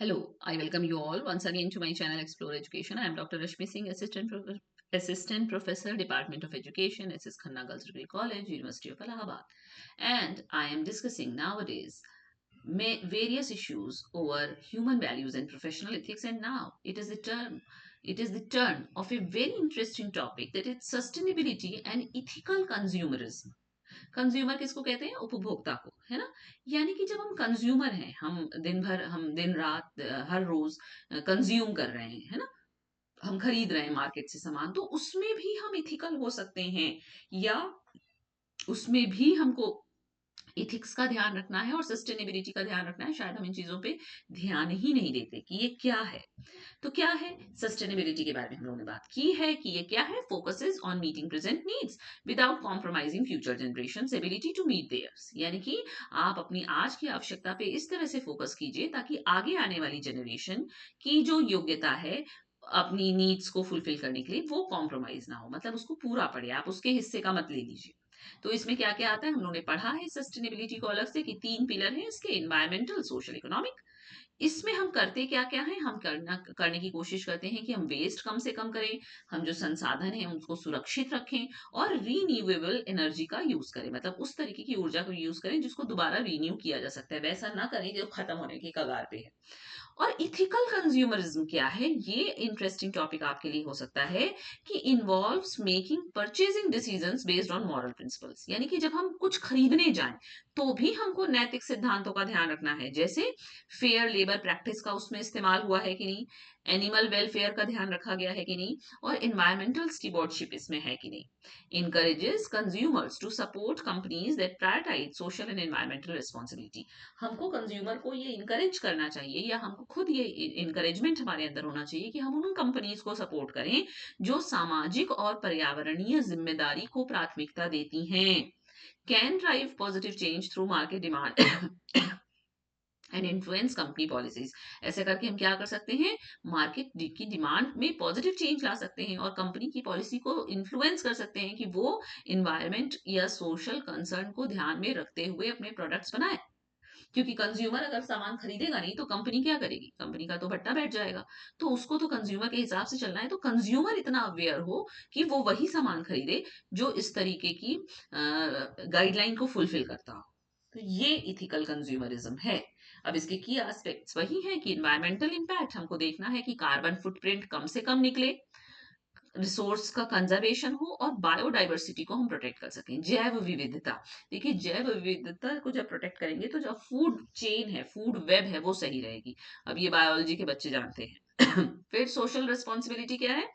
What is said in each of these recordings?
Hello, I welcome you all once again to my channel Explore Education. I am Dr. Rashmi Singh, Assistant Professor, Department of Education, SS Khanna Girls Degree College, University of Allahabad. And I am discussing nowadays various issues over human values and professional ethics. And now it is the turn of a very interesting topic, that is sustainability and ethical consumerism. Consumer किसको कहते हैं? उपभोक्ता को, है ना? यानी कि जब हम कंज्यूमर हैं, हम दिन रात हर रोज कंज्यूम कर रहे हैं, है ना? हम खरीद रहे हैं मार्केट से सामान, तो उसमें भी हम इथिकल हो सकते हैं, या उसमें भी हमको इथिक्स का ध्यान रखना है और सस्टेनेबिलिटी का ध्यान रखना है। शायद हम इन चीजों पे ध्यान ही नहीं देते कि ये क्या है। तो क्या है सस्टेनेबिलिटी के बारे में हम लोगों ने बात की है कि ये क्या है। Focuses on meeting present needs without compromising future generations ability to meet theirs. यानी कि आप अपनी आज की आवश्यकता पे इस तरह से फोकस कीजिए ताकि आगे आने वाली जनरेशन की जो योग्यता है अपनी नीड्स को फुलफिल करने के लिए, वो कॉम्प्रोमाइज ना हो, मतलब उसको पूरा पड़े, आप उसके हिस्से का मत ले लीजिए। तो इसमें क्या क्या आता है हम लोगों ने पढ़ा है सस्टेनेबिलिटी को अलग से, कि 3 पिलर हैं इसके: एनवायरमेंटल, सोशल, इकोनॉमिक। इसमें हम करते क्या क्या है, हम करने की कोशिश करते हैं कि हम वेस्ट कम से कम करें, हम जो संसाधन है उनको सुरक्षित रखें, और रीन्यूएबल एनर्जी का यूज करें, मतलब उस तरीके की ऊर्जा को यूज करें जिसको दोबारा रीन्यू किया जा सकता है, वैसा ना करें जो खत्म होने की कगार पे है। और इथिकल कंज्यूमरिज्म क्या है, ये इंटरेस्टिंग टॉपिक आपके लिए हो सकता है, कि involves making purchasing decisions based on moral principles. यानी कि जब हम कुछ खरीदने जाएं तो भी हमको नैतिक सिद्धांतों का ध्यान रखना है, जैसे फेयर लेबर प्रैक्टिस का उसमें इस्तेमाल हुआ है कि नहीं, एनिमल वेलफेयर का ध्यान रखा गया है कि नहीं, और एनवायरमेंटल स्टीवर्डशिप इसमें है कि नहीं। encourages consumers to support companies that prioritize social and environmental responsibility। हमको कंज्यूमर को ये इंकरेज करना चाहिए, या हमको खुद ये इंकरेजमेंट हमारे अंदर होना चाहिए कि हम उन कंपनीज को सपोर्ट करें जो सामाजिक और पर्यावरणीय जिम्मेदारी को प्राथमिकता देती हैं। Can drive positive change through market demand and influence company policies. ऐसे करके हम क्या कर सकते हैं, मार्केट की डिमांड में पॉजिटिव चेंज ला सकते हैं और कंपनी की पॉलिसी को इन्फ्लुएंस कर सकते हैं कि वो इन्वायरमेंट या सोशल कंसर्न को ध्यान में रखते हुए अपने प्रोडक्ट्स बनाए। क्योंकि कंज्यूमर अगर सामान खरीदेगा नहीं तो कंपनी क्या करेगी, कंपनी का तो भट्टा बैठ जाएगा। तो उसको तो कंज्यूमर के हिसाब से चलना है, तो कंज्यूमर इतना अवेयर हो कि वो वही सामान खरीदे जो इस तरीके की गाइडलाइन को फुलफिल करता हो। तो ये इथिकल कंज्यूमरिज्म है। अब इसके की एस्पेक्ट्स वही है कि इन्वायरमेंटल इम्पैक्ट हमको देखना है कि कार्बन फुटप्रिंट कम से कम निकले, रिसोर्स का कंजर्वेशन हो, और बायोडाइवर्सिटी को हम प्रोटेक्ट कर सकें, जैव विविधता। देखिए जैव विविधता को जब प्रोटेक्ट करेंगे तो जो फूड चेन है, फूड वेब है, वो सही रहेगी। अब ये बायोलॉजी के बच्चे जानते हैं। फिर सोशल रिस्पॉन्सिबिलिटी क्या है,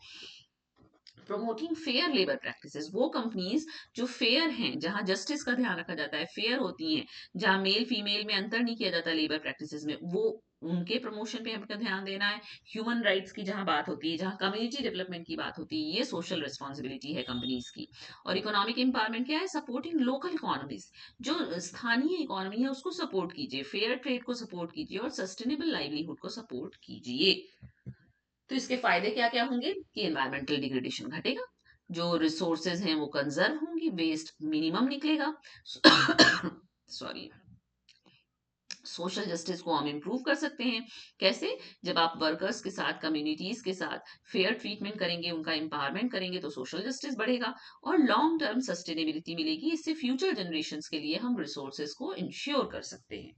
प्रमोटिंग फेयर लेबर प्रैक्टिसेस। वो कंपनीज जो फेयर हैं, जहां जस्टिस का ध्यान रखा जाता है, फेयर होती हैं, जहां मेल फीमेल में अंतर नहीं किया जाता लेबर प्रैक्टिसेस में, वो उनके प्रमोशन पे हमको ध्यान देना है। ह्यूमन राइट्स की जहां बात होती है, जहां कम्युनिटी डेवलपमेंट की बात होती है, ये सोशल रिस्पॉन्सिबिलिटी है कंपनीज की। और इकोनॉमिक एम्पावरमेंट क्या है, सपोर्टिंग लोकल इकोनॉमीज। जो स्थानीय इकोनॉमी है उसको सपोर्ट कीजिए, फेयर ट्रेड को सपोर्ट कीजिए, और सस्टेनेबल लाइवलीहुड को सपोर्ट कीजिए। तो इसके फायदे क्या क्या होंगे, कि एनवायरमेंटल डिग्रेडेशन घटेगा, जो रिसोर्सेज हैं वो कंजर्व होंगी, वेस्ट मिनिमम निकलेगा। सॉरी। सोशल जस्टिस को हम इम्प्रूव कर सकते हैं। कैसे, जब आप वर्कर्स के साथ, कम्युनिटीज के साथ फेयर ट्रीटमेंट करेंगे, उनका एम्पावरमेंट करेंगे, तो सोशल जस्टिस बढ़ेगा और लॉन्ग टर्म सस्टेनेबिलिटी मिलेगी। इससे फ्यूचर जनरेशन के लिए हम रिसोर्सेज को इंश्योर कर सकते हैं।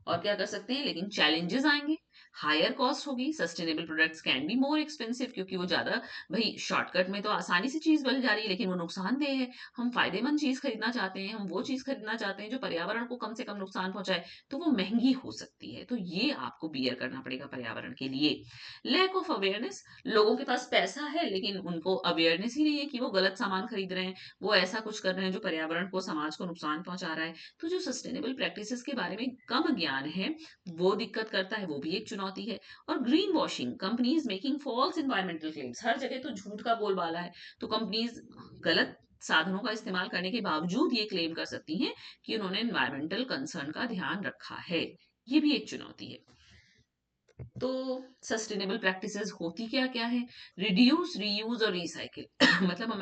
और क्या कर सकते हैं, लेकिन चैलेंजेस आएंगे, हायर कॉस्ट होगी, sustainable products can be more expensive, क्योंकि वो ज्यादा, भाई शॉर्टकट में तो आसानी से चीज बन जा रही है लेकिन वो नुकसानदेह है। हम फायदेमंद चीज खरीदना चाहते हैं, हम वो चीज खरीदना चाहते हैं जो पर्यावरण को कम से कम नुकसान पहुंचाए, तो वो महंगी हो सकती है। तो ये आपको बियर करना पड़ेगा पर्यावरण के लिए। लैक ऑफ अवेयरनेस, लोगों के पास पैसा है लेकिन उनको अवेयरनेस ही नहीं है कि वो गलत सामान खरीद रहे हैं, वो ऐसा कुछ कर रहे हैं जो पर्यावरण को, समाज को नुकसान पहुंचा रहा है। तो जो सस्टेनेबल प्रैक्टिसेस के बारे में कम ज्ञान है, वो दिक्कत करता है, वो भी एक चुनौती है। और green washing, companies making false environmental claims. हर जगह तो झूठ का बोलबाला है, तो कंपनीज गलत साधनों का इस्तेमाल करने के बावजूद ये क्लेम कर सकती हैं कि उन्होंने एनवायरमेंटल कंसर्न का ध्यान रखा है। ये भी एक चुनौती है। तो सस्टेनेबल प्रैक्टिसेस होती क्या क्या है, रिड्यूस, रीयूज और रिसाइकिल। मतलब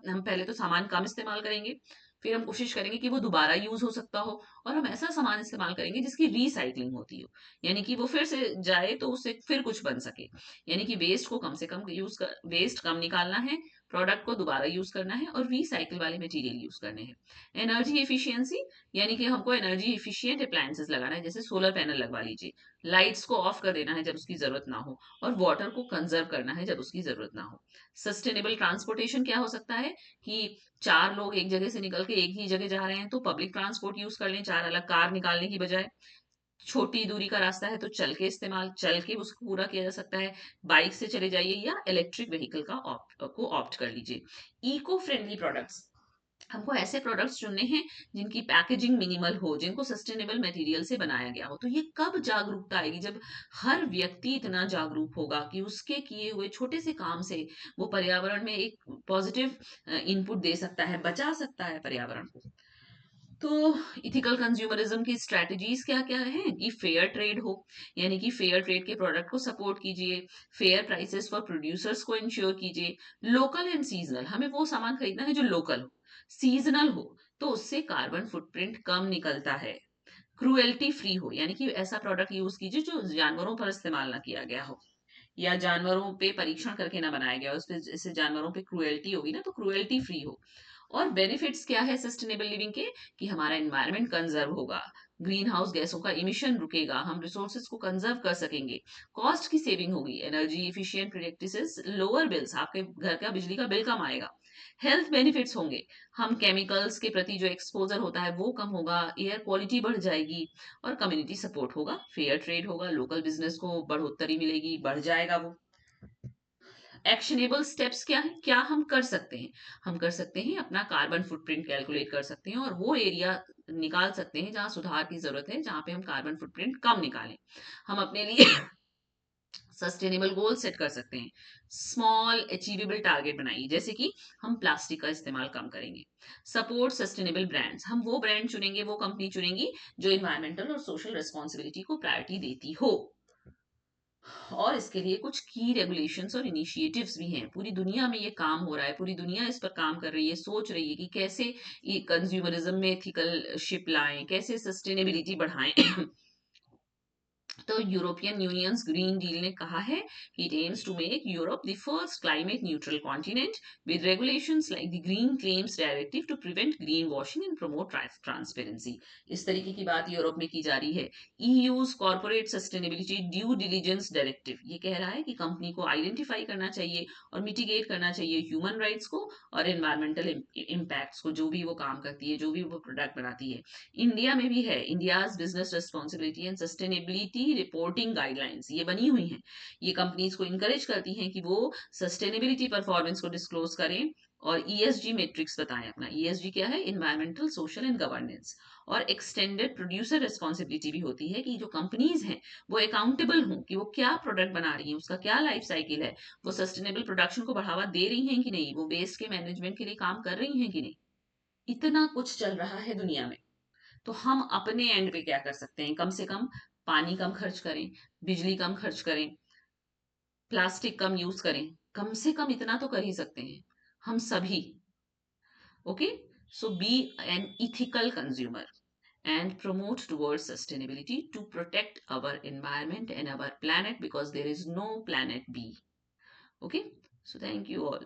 हम पहले तो सामान कम इस्तेमाल करेंगे, फिर हम कोशिश करेंगे कि वो दोबारा यूज हो सकता हो, और हम ऐसा सामान इस्तेमाल करेंगे जिसकी रिसाइकलिंग होती हो, यानी कि वो फिर से जाए तो उससे फिर कुछ बन सके। यानी कि वेस्ट को कम से कम वेस्ट कम निकालना है, प्रोडक्ट को दोबारा यूज करना है और रिसाइकिल वाले मटेरियल यूज करने हैं। एनर्जी एफिशिएंसी, यानी कि हमको एनर्जी एफिशिएंट अप्लायंसेस लगाना है, जैसे सोलर पैनल लगवा लीजिए, लाइट्स को ऑफ कर देना है जब उसकी जरूरत ना हो, और वाटर को कंजर्व करना है जब उसकी जरूरत ना हो। सस्टेनेबल ट्रांसपोर्टेशन क्या हो सकता है कि चार लोग एक जगह से निकल के एक ही जगह जा रहे हैं तो पब्लिक ट्रांसपोर्ट यूज कर लें, चार अलग कार निकालने की बजाय। छोटी दूरी का रास्ता है तो चल के उसको पूरा किया जा सकता है, बाइक से चले जाइए या इलेक्ट्रिक व्हीकल को ऑप्ट कर लीजिए। इको फ्रेंडली प्रोडक्ट्स, हमको ऐसे प्रोडक्ट्स चुनने हैं जिनकी पैकेजिंग मिनिमल हो, जिनको सस्टेनेबल मटेरियल से बनाया गया हो। तो ये कब जागरूकता आएगी? जब हर व्यक्ति इतना जागरूक होगा कि उसके किए हुए छोटे से काम से वो पर्यावरण में एक पॉजिटिव इनपुट दे सकता है, बचा सकता है पर्यावरण को। तो इथिकल कंज्यूमरिज्म की स्ट्रेटजीज क्या क्या है कि फेयर ट्रेड हो, यानी कि फेयर ट्रेड के प्रोडक्ट को सपोर्ट कीजिए, फेयर प्राइसेस फॉर प्रोड्यूसर्स को इंश्योर कीजिए, लोकल एंड सीजनल, हमें वो सामान खरीदना है जो लोकल हो, सीजनल हो, तो उससे कार्बन फुटप्रिंट कम निकलता है। क्रुएल्टी फ्री हो, यानी कि ऐसा प्रोडक्ट यूज कीजिए जो जानवरों पर इस्तेमाल ना किया गया हो, या जानवरों पे परीक्षण करके ना बनाया गया हो, उस पे जैसे जानवरों पे क्रुएल्टी होगी ना, तो क्रुएल्टी फ्री हो। और बेनिफिट्स क्या है सस्टेनेबल लिविंग के, कि हमारा एनवायरनमेंट कंजर्व होगा, ग्रीन हाउस गैसों का इमिशन रुकेगा, हम रिसोर्सेज को कंजर्व कर सकेंगे, कॉस्ट की सेविंग होगी, energy efficient practices, lower bills, आपके घर का बिजली का बिल कम आएगा, हेल्थ बेनिफिट्स होंगे, हम केमिकल्स के प्रति जो एक्सपोजर होता है वो कम होगा, एयर क्वालिटी बढ़ जाएगी, और कम्युनिटी सपोर्ट होगा, फेयर ट्रेड होगा, लोकल बिजनेस को बढ़ोतरी मिलेगी, बढ़ जाएगा वो। एक्शनेबल स्टेप्स क्या है, क्या हम कर सकते हैं? हम कर सकते हैं अपना कार्बन फुटप्रिंट कैलकुलेट कर सकते हैं और वो एरिया निकाल सकते हैं जहां सुधार की जरूरत है, जहां पे हम कार्बन फुटप्रिंट कम निकालें। हम अपने लिए सस्टेनेबल गोल सेट कर सकते हैं, स्मॉल अचीवेबल टारगेट बनाइए, जैसे कि हम प्लास्टिक का इस्तेमाल कम करेंगे। सपोर्ट सस्टेनेबल ब्रांड्स, हम वो ब्रांड चुनेंगे, वो कंपनी चुनेंगी जो इन्वायरमेंटल और सोशल रिस्पॉन्सिबिलिटी को प्रायोरिटी देती हो। और इसके लिए कुछ की रेगुलेशंस और इनिशिएटिव्स भी हैं, पूरी दुनिया में ये काम हो रहा है, पूरी दुनिया इस पर काम कर रही है, सोच रही है कि कैसे ये कंज्यूमरिज्म में एथिकल शिप लाएं, कैसे सस्टेनेबिलिटी बढ़ाएं। तो यूरोपियन यूनियंस ग्रीन डील ने कहा है कि it aims to make Europe the first climate neutral continent with regulations like the green claims directive to prevent green washing and promote transparency. इस तरीके की बात यूरोप में की जा रही है। EU's corporate sustainability due diligence directive ये कह रहा है कि कंपनी को आइडेंटिफाई करना चाहिए और मिटिगेट करना चाहिए ह्यूमन राइट्स को और एनवायरमेंटल इम्पैक्ट्स को, जो भी वो काम करती है, जो भी वो प्रोडक्ट बनाती है। इंडिया में भी है, India's business responsibility and sustainability reporting guidelines ये बनी हुई हैं। ये कंपनीज को इंकरेज करती हैं कि वो सस्टेनेबिलिटी परफॉर्मेंस को डिस्क्लोज करें और ईएसजी मैट्रिक्स बताएं अपना। ईएसजी क्या है? Environmental social and governance. और एक्सटेंडेड प्रोड्यूसर रिस्पॉन्सिबिलिटी भी होती है कि जो कंपनीज हैं वो अकाउंटेबल हों कि वो क्या प्रोडक्ट बना रही हैं, उसका क्या लाइफ साइकिल है, वो सस्टेनेबल प्रोडक्शन को बढ़ावा दे रही हैं कि नहीं, वो वेस्ट के मैनेजमेंट के लिए काम कर रही हैं कि नहीं। इतना कुछ चल रहा है दुनिया में, तो हम अपने एंड पे क्या कर सकते हैं? कम से कम पानी कम खर्च करें, बिजली कम खर्च करें, प्लास्टिक कम यूज करें, कम से कम इतना तो कर ही सकते हैं हम सभी। Okay, so be an ethical consumer and promote towards sustainability to protect our environment and our planet, because there is no planet B. Okay, so thank you all.